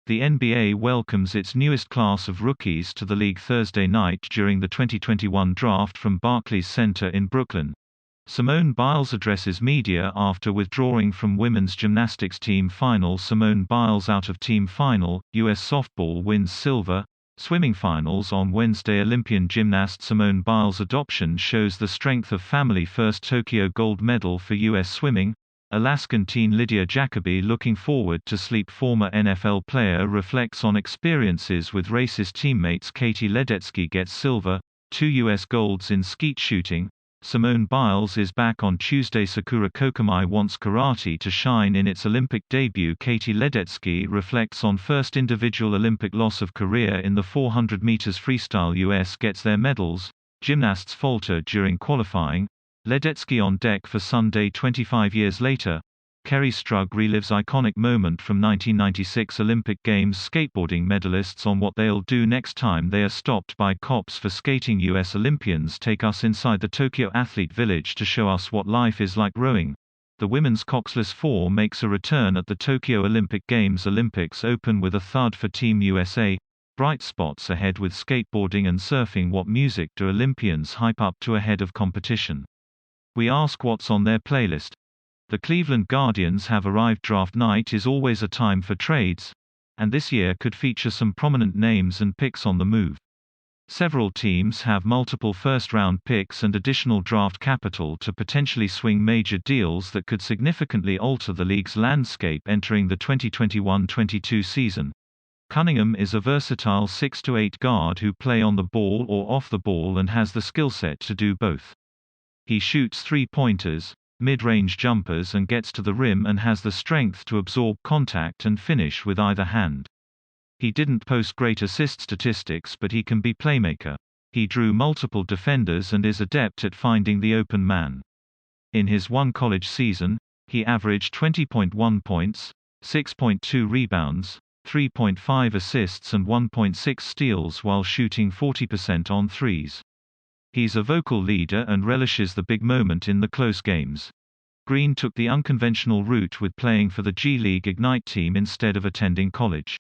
The NBA welcomes its newest class of rookies to the league Thursday night during the 2021 draft from Barclays Center in Brooklyn. Simone Biles addresses media after withdrawing from women's gymnastics team final. Simone Biles out of team final. U.S. softball wins silver. Swimming finals on Wednesday. Olympian gymnast Simone Biles' adoption shows the strength of family. First Tokyo gold medal for U.S. swimming. Alaskan teen Lydia Jacoby looking forward to sleep. Former NFL player reflects on experiences with racist teammates. Katie Ledecky gets silver. 2 U.S. golds in skeet shooting. Simone Biles is back on Tuesday. Sakura Kokamai wants karate to shine in its Olympic debut. Katie Ledecky reflects on first individual Olympic loss of career in the 400 meters freestyle. US gets their medals. Gymnasts falter during qualifying. Ledecky on deck for Sunday. 25 years later, Kerri Strug relives iconic moment from 1996 Olympic Games. Skateboarding medalists on what they'll do next time they are stopped by cops for skating. US Olympians take us inside the Tokyo Athlete Village to show us what life is like rowing. The women's coxless 4 makes a return at the Tokyo Olympic Games. Olympics open with a thud for Team USA. Bright spots ahead with skateboarding and surfing. What music do Olympians hype up to ahead of competition? We ask what's on their playlist. The Cleveland Guardians have arrived. Draft night is always a time for trades, and this year could feature some prominent names and picks on the move. Several teams have multiple first-round picks and additional draft capital to potentially swing major deals that could significantly alter the league's landscape entering the 2021-22 season. Cunningham is a versatile 6'8" guard who play on the ball or off the ball and has the skill set to do both. He shoots three-pointers, mid-range jumpers and gets to the rim and has the strength to absorb contact and finish with either hand. He didn't post great assist statistics, but he can be playmaker. He drew multiple defenders and is adept at finding the open man. In his one college season, he averaged 20.1 points, 6.2 rebounds, 3.5 assists and 1.6 steals while shooting 40% on threes. He's a vocal leader and relishes the big moment in the close games. Green took the unconventional route with playing for the G League Ignite team instead of attending college.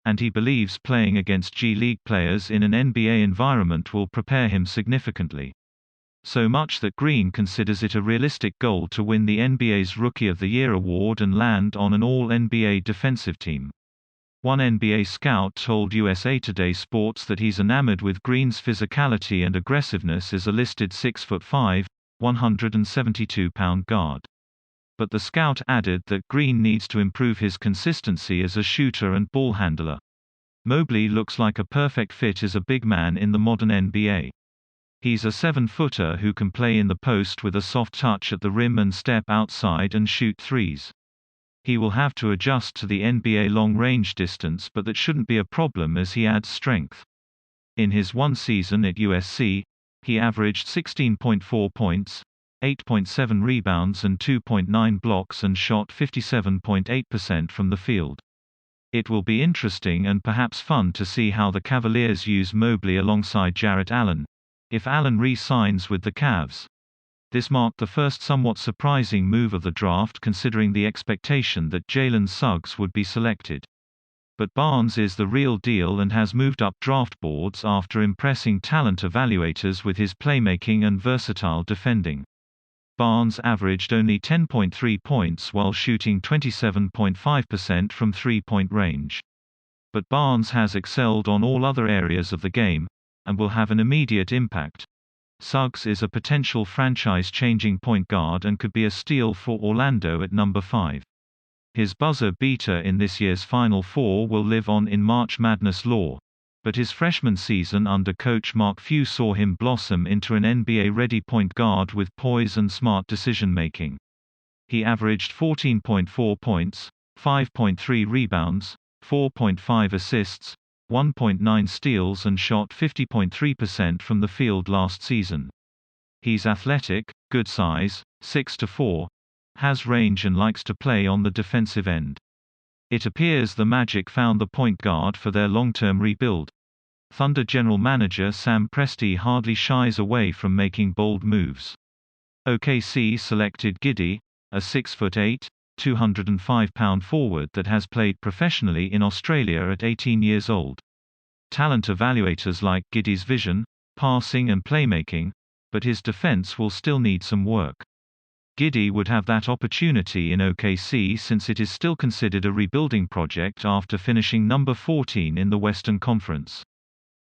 And he believes playing against G League players in an NBA environment will prepare him significantly. So much that Green considers it a realistic goal to win the NBA's Rookie of the Year award and land on an All-NBA defensive team. One NBA scout told USA Today Sports that he's enamored with Green's physicality and aggressiveness as a listed 6'5", 172-pound guard. But the scout added that Green needs to improve his consistency as a shooter and ball handler. Mobley looks like a perfect fit as a big man in the modern NBA. He's a 7-footer who can play in the post with a soft touch at the rim and step outside and shoot threes. He will have to adjust to the NBA long-range distance, but that shouldn't be a problem as he adds strength. In his one season at USC, he averaged 16.4 points, 8.7 rebounds and 2.9 blocks and shot 57.8% from the field. It will be interesting and perhaps fun to see how the Cavaliers use Mobley alongside Jarrett Allen, if Allen re-signs with the Cavs. This marked the first somewhat surprising move of the draft considering the expectation that Jalen Suggs would be selected. But Barnes is the real deal and has moved up draft boards after impressing talent evaluators with his playmaking and versatile defending. Barnes averaged only 10.3 points while shooting 27.5% from three-point range. But Barnes has excelled on all other areas of the game, and will have an immediate impact. Suggs is a potential franchise-changing point guard and could be a steal for Orlando at number 5. His buzzer beater in this year's Final Four will live on in March Madness lore, but his freshman season under coach Mark Few saw him blossom into an NBA-ready point guard with poise and smart decision-making. He averaged 14.4 points, 5.3 rebounds, 4.5 assists, 1.9 steals and shot 50.3% from the field last season. He's athletic, good size, 6'4", has range and likes to play on the defensive end. It appears the Magic found the point guard for their long-term rebuild. Thunder general manager Sam Presti hardly shies away from making bold moves. OKC selected Giddey, a 6'8", 205-pound forward that has played professionally in Australia at 18 years old. Talent evaluators like Giddey's vision, passing and playmaking, but his defense will still need some work. Giddey would have that opportunity in OKC since it is still considered a rebuilding project after finishing number 14 in the Western Conference.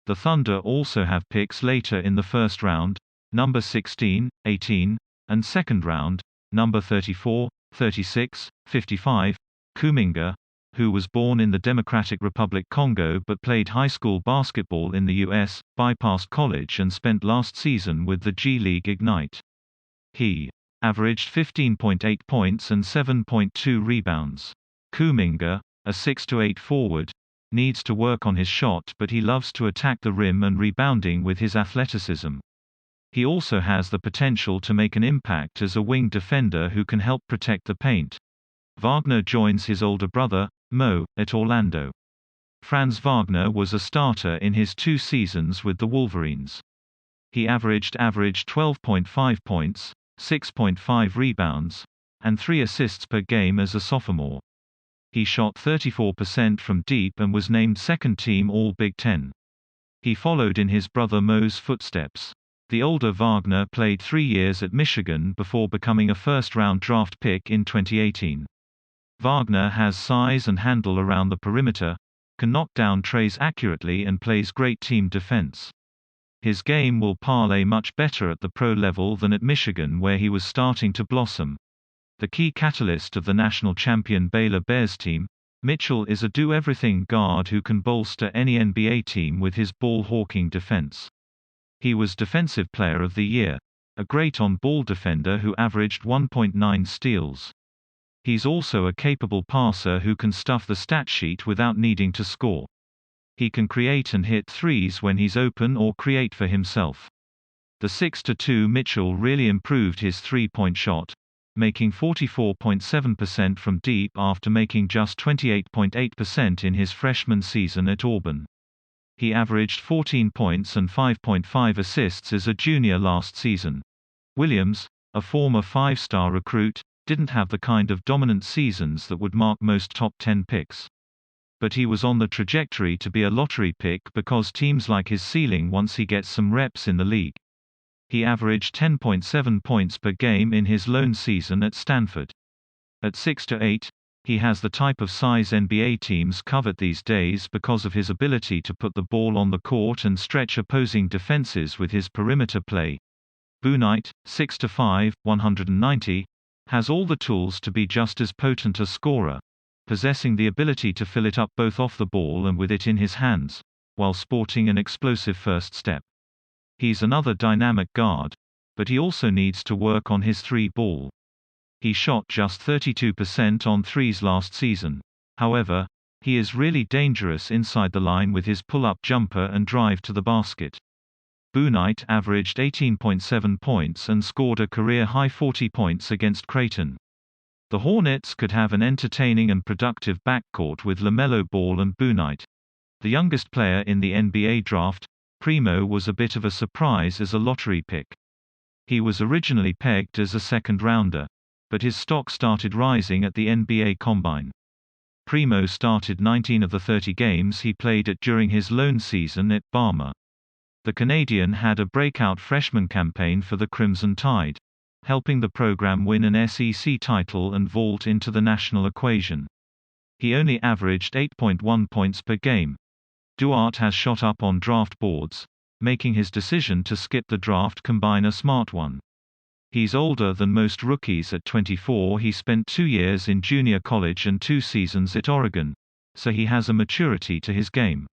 The Thunder also have picks later in the first round, number 16, 18, and second round, number 34, 36, 55. Kuminga, who was born in the Democratic Republic Congo but played high school basketball in the U.S., bypassed college and spent last season with the G League Ignite. He averaged 15.8 points and 7.2 rebounds. Kuminga, a 6'8" forward, needs to work on his shot, but he loves to attack the rim and rebounding with his athleticism. He also has the potential to make an impact as a wing defender who can help protect the paint. Wagner joins his older brother, Mo, at Orlando. Franz Wagner was a starter in his 2 seasons with the Wolverines. He averaged 12.5 points, 6.5 rebounds, and 3 assists per game as a sophomore. He shot 34% from deep and was named second-team All-Big Ten. He followed in his brother Mo's footsteps. The older Wagner played 3 years at Michigan before becoming a first-round draft pick in 2018. Wagner has size and handle around the perimeter, can knock down treys accurately and plays great team defense. His game will parlay much better at the pro level than at Michigan, where he was starting to blossom. The key catalyst of the national champion Baylor Bears team, Mitchell is a do-everything guard who can bolster any NBA team with his ball-hawking defense. He was Defensive Player of the Year, a great on-ball defender who averaged 1.9 steals. He's also a capable passer who can stuff the stat sheet without needing to score. He can create and hit threes when he's open or create for himself. The 6'2" Mitchell really improved his three-point shot, making 44.7% from deep after making just 28.8% in his freshman season at Auburn. He averaged 14 points and 5.5 assists as a junior last season. Williams, a former 5-star recruit, didn't have the kind of dominant seasons that would mark most top 10 picks. But he was on the trajectory to be a lottery pick because teams like his ceiling once he gets some reps in the league. He averaged 10.7 points per game in his lone season at Stanford. At 6'8", he has the type of size NBA teams covet these days because of his ability to put the ball on the court and stretch opposing defenses with his perimeter play. Bouknight, 6'5", 190, has all the tools to be just as potent a scorer, possessing the ability to fill it up both off the ball and with it in his hands, while sporting an explosive first step. He's another dynamic guard, but he also needs to work on his three-ball. He shot just 32% on threes last season. However, he is really dangerous inside the line with his pull-up jumper and drive to the basket. Bouknight averaged 18.7 points and scored a career-high 40 points against Creighton. The Hornets could have an entertaining and productive backcourt with LaMelo Ball and Bouknight. The youngest player in the NBA draft, Primo, was a bit of a surprise as a lottery pick. He was originally pegged as a second-rounder, but his stock started rising at the NBA Combine. Primo started 19 of the 30 games he played at during his lone season at Bama. The Canadian had a breakout freshman campaign for the Crimson Tide, helping the program win an SEC title and vault into the national equation. He only averaged 8.1 points per game. Duarte has shot up on draft boards, making his decision to skip the draft combine a smart one. He's older than most rookies at 24. He spent 2 years in junior college and 2 seasons at Oregon, so he has a maturity to his game.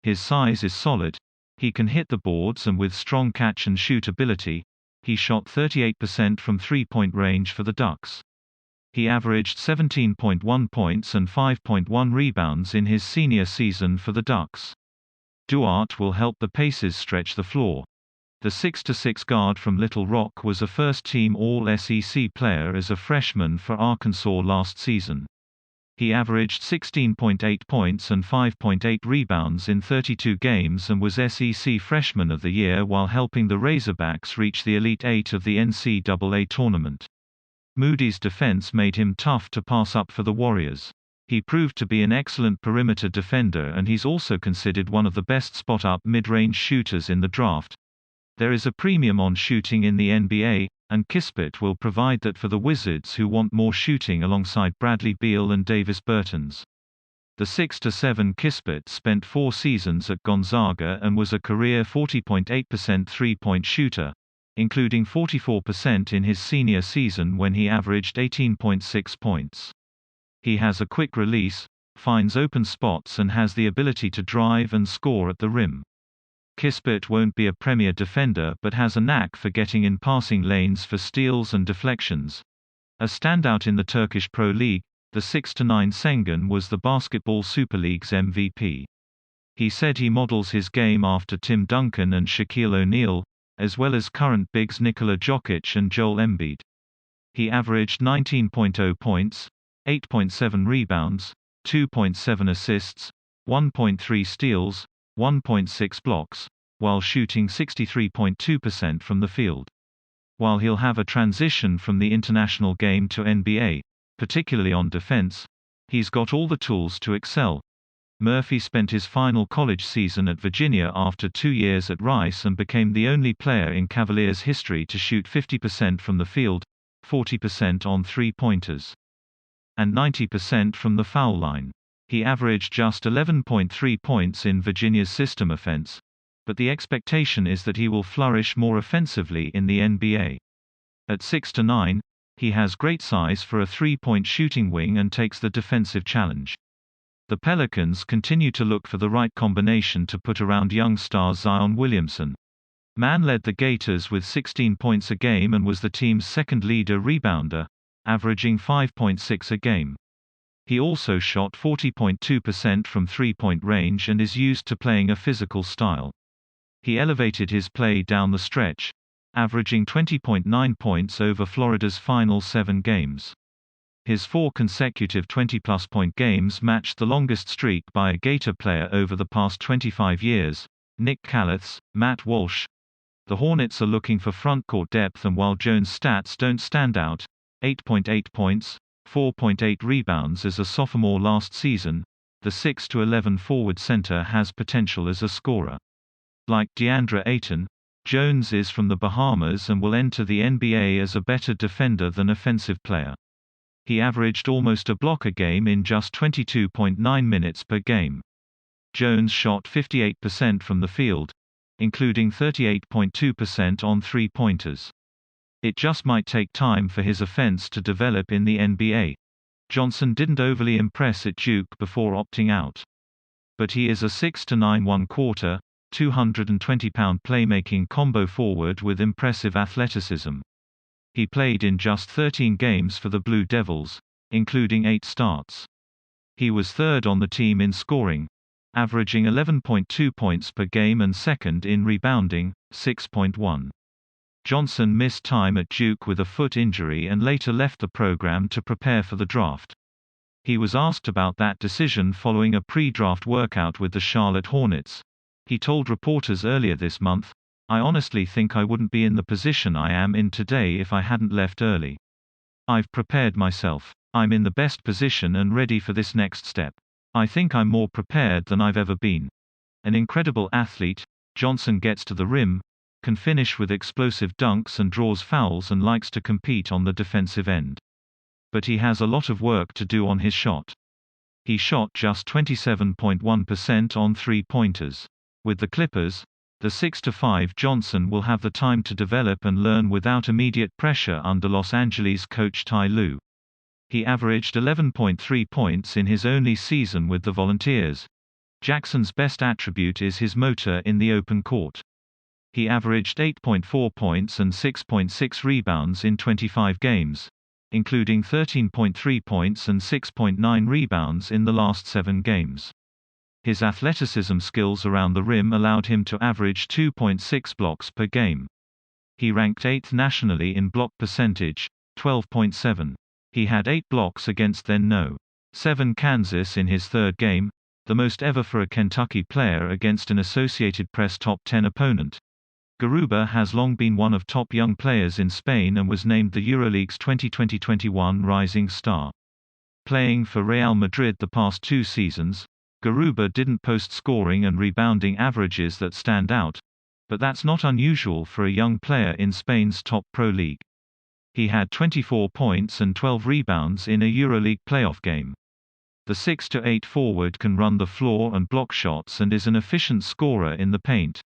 His size is solid. He can hit the boards, and with strong catch and shoot ability, he shot 38% from three-point range for the Ducks. He averaged 17.1 points and 5.1 rebounds in his senior season for the Ducks. Duarte will help the Pacers stretch the floor. The 6'6" guard from Little Rock was a first-team All-SEC player as a freshman for Arkansas last season. He averaged 16.8 points and 5.8 rebounds in 32 games and was SEC Freshman of the Year while helping the Razorbacks reach the Elite Eight of the NCAA tournament. Moody's defense made him tough to pass up for the Warriors. He proved to be an excellent perimeter defender, and he's also considered one of the best spot-up mid-range shooters in the draft. There is a premium on shooting in the NBA, and Kispert will provide that for the Wizards, who want more shooting alongside Bradley Beal and Davis Bertans. The 6'7" Kispert spent 4 seasons at Gonzaga and was a career 40.8% three-point shooter, including 44% in his senior season when he averaged 18.6 points. He has a quick release, finds open spots, and has the ability to drive and score at the rim. Kispert won't be a premier defender but has a knack for getting in passing lanes for steals and deflections. A standout in the Turkish Pro League, the 6'9" Sengun was the Basketball Super League's MVP. He said he models his game after Tim Duncan and Shaquille O'Neal, as well as current bigs Nikola Jokic and Joel Embiid. He averaged 19.0 points, 8.7 rebounds, 2.7 assists, 1.3 steals, 1.6 blocks, while shooting 63.2% from the field. While he'll have a transition from the international game to NBA, particularly on defense, he's got all the tools to excel. Murphy spent his final college season at Virginia after 2 years at Rice and became the only player in Cavaliers history to shoot 50% from the field, 40% on three-pointers, and 90% from the foul line. He averaged just 11.3 points in Virginia's system offense, but the expectation is that he will flourish more offensively in the NBA. At 6'9", he has great size for a three-point shooting wing and takes the defensive challenge. The Pelicans continue to look for the right combination to put around young star Zion Williamson. Mann led the Gators with 16 points a game and was the team's second leader rebounder, averaging 5.6 a game. He also shot 40.2% from three-point range and is used to playing a physical style. He elevated his play down the stretch, averaging 20.9 points over Florida's final 7 games. His 4 consecutive 20-plus point games matched the longest streak by a Gator player over the past 25 years, Nick Calath's, Matt Walsh. The Hornets are looking for frontcourt depth, and while Jones' stats don't stand out, 8.8 points, 4.8 rebounds as a sophomore last season, the 6'11" forward center has potential as a scorer. Like DeAndre Ayton, Jones is from the Bahamas and will enter the NBA as a better defender than offensive player. He averaged almost a block a game in just 22.9 minutes per game. Jones shot 58% from the field, including 38.2% on three-pointers. It just might take time for his offense to develop in the NBA. Johnson didn't overly impress at Duke before opting out. But he is a 6'9" 1/4, 220-pound playmaking combo forward with impressive athleticism. He played in just 13 games for the Blue Devils, including 8 starts. He was third on the team in scoring, averaging 11.2 points per game, and second in rebounding, 6.1. Johnson missed time at Duke with a foot injury and later left the program to prepare for the draft. He was asked about that decision following a pre-draft workout with the Charlotte Hornets. He told reporters earlier this month, "I honestly think I wouldn't be in the position I am in today if I hadn't left early. I've prepared myself. I'm in the best position and ready for this next step. I think I'm more prepared than I've ever been." An incredible athlete, Johnson gets to the rim, can finish with explosive dunks and draws fouls, and likes to compete on the defensive end. But he has a lot of work to do on his shot. He shot just 27.1% on three-pointers. With the Clippers, the 6'5" Johnson will have the time to develop and learn without immediate pressure under Los Angeles coach Ty Lue. He averaged 11.3 points in his only season with the Volunteers. Jackson's best attribute is his motor in the open court. He averaged 8.4 points and 6.6 rebounds in 25 games, including 13.3 points and 6.9 rebounds in the last 7 games. His athleticism skills around the rim allowed him to average 2.6 blocks per game. He ranked 8th nationally in block percentage, 12.7. He had 8 blocks against then No. 7 Kansas in his third game, the most ever for a Kentucky player against an Associated Press top 10 opponent. Garuba has long been one of top young players in Spain and was named the EuroLeague's 2020-21 Rising Star. Playing for Real Madrid the past 2 seasons, Garuba didn't post scoring and rebounding averages that stand out, but that's not unusual for a young player in Spain's top pro league. He had 24 points and 12 rebounds in a EuroLeague playoff game. The 6'8" forward can run the floor and block shots and is an efficient scorer in the paint.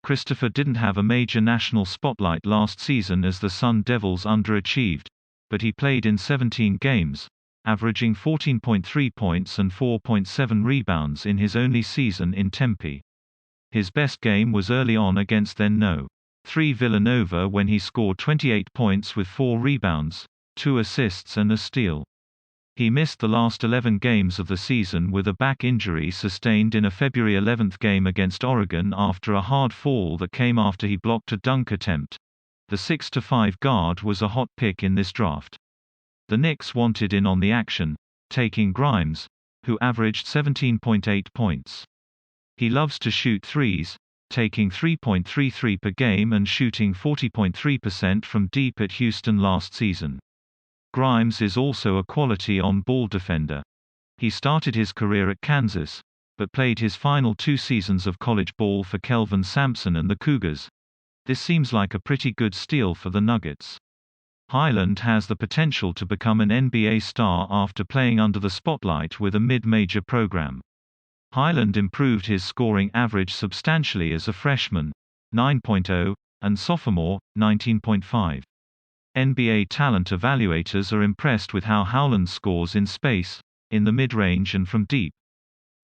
Christopher didn't have a major national spotlight last season as the Sun Devils underachieved, but he played in 17 games, averaging 14.3 points and 4.7 rebounds in his only season in Tempe. His best game was early on against then No. 3 Villanova when he scored 28 points with 4 rebounds, 2 assists and a steal. He missed the last 11 games of the season with a back injury sustained in a February 11 game against Oregon after a hard fall that came after he blocked a dunk attempt. The 6'5" guard was a hot pick in this draft. The Knicks wanted in on the action, taking Grimes, who averaged 17.8 points. He loves to shoot threes, taking 3.33 per game and shooting 40.3% from deep at Houston last season. Grimes is also a quality on-ball defender. He started his career at Kansas, but played his final 2 seasons of college ball for Kelvin Sampson and the Cougars. This seems like a pretty good steal for the Nuggets. Highland has the potential to become an NBA star after playing under the spotlight with a mid-major program. Highland improved his scoring average substantially as a freshman, 9.0, and sophomore, 19.5. NBA talent evaluators are impressed with how Howland scores in space, in the mid-range and from deep.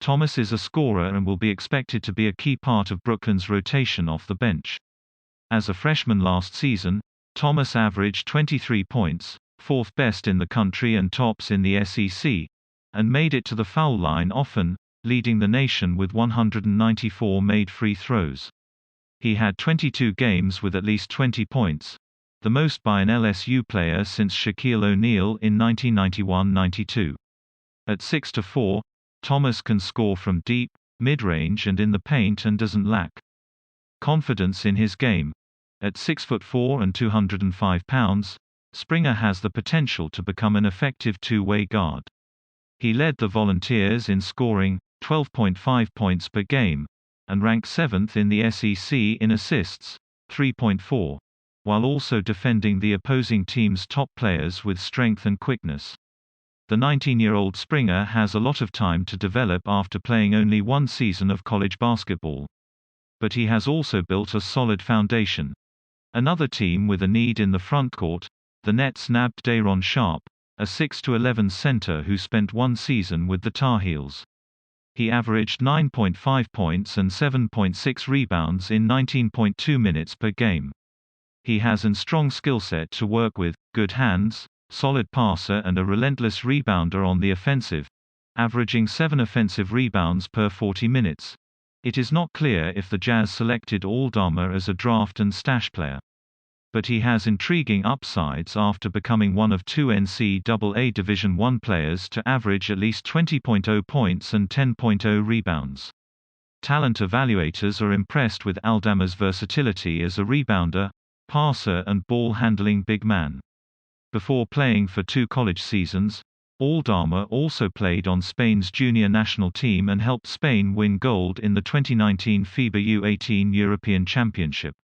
Thomas is a scorer and will be expected to be a key part of Brooklyn's rotation off the bench. As a freshman last season, Thomas averaged 23 points, 4th best in the country and tops in the SEC, and made it to the foul line often, leading the nation with 194 made free throws. He had 22 games with at least 20 points, the most by an LSU player since Shaquille O'Neal in 1991-92. At 6'4", Thomas can score from deep, mid-range and in the paint and doesn't lack confidence in his game. At 6'4" and 205 pounds, Springer has the potential to become an effective two-way guard. He led the Volunteers in scoring, 12.5 points per game, and ranked 7th in the SEC in assists, 3.4. while also defending the opposing team's top players with strength and quickness. The 19-year-old Springer has a lot of time to develop after playing only 1 season of college basketball. But he has also built a solid foundation. Another team with a need in the frontcourt, the Nets nabbed Day'Ron Sharpe, a 6'11" center who spent 1 season with the Tar Heels. He averaged 9.5 points and 7.6 rebounds in 19.2 minutes per game. He has a strong skill set to work with, good hands, solid passer and a relentless rebounder on the offensive, averaging 7 offensive rebounds per 40 minutes. It is not clear if the Jazz selected Aldama as a draft and stash player. But he has intriguing upsides after becoming one of 2 NCAA Division I players to average at least 20.0 points and 10.0 rebounds. Talent evaluators are impressed with Aldama's versatility as a rebounder, passer and ball-handling big man. Before playing for 2 college seasons, Aldama also played on Spain's junior national team and helped Spain win gold in the 2019 FIBA U18 European Championship.